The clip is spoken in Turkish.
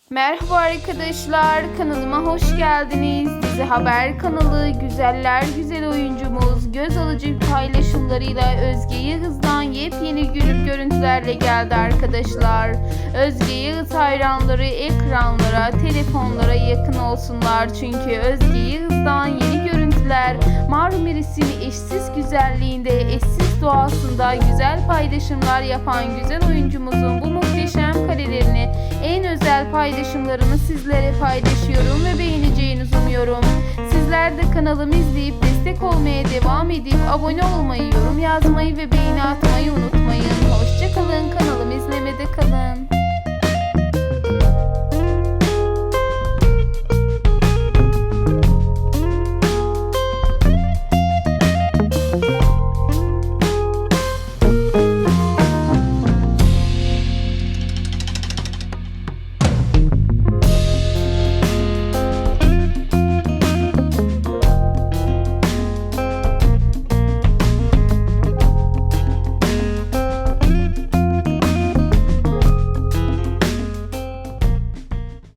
Merhaba arkadaşlar, kanalıma hoş geldiniz. Dizi Haber kanalı güzeller güzel oyuncumuz göz alıcı paylaşımlarıyla Özge Yağız'dan yepyeni görüntülerle geldi arkadaşlar. Özge Yağız hayranları ekranlara, telefonlara yakın olsunlar çünkü Özge Yağız'dan yeni görüntüler Marmaris'in eşsiz güzelliğinde, eşsiz doğasında güzel paylaşımlar yapan güzel oyuncumuzun bu muhteşem karelerini, en özel paylaşımlarını sizlere paylaşıyorum ve beğeneceğinizi umuyorum. Sizler de kanalımı izleyip destek olmaya devam edip abone olmayı, yorum yazmayı ve beğeni atmayı unutmayın. Hoşça kalın, kanalımı izlemede kalın.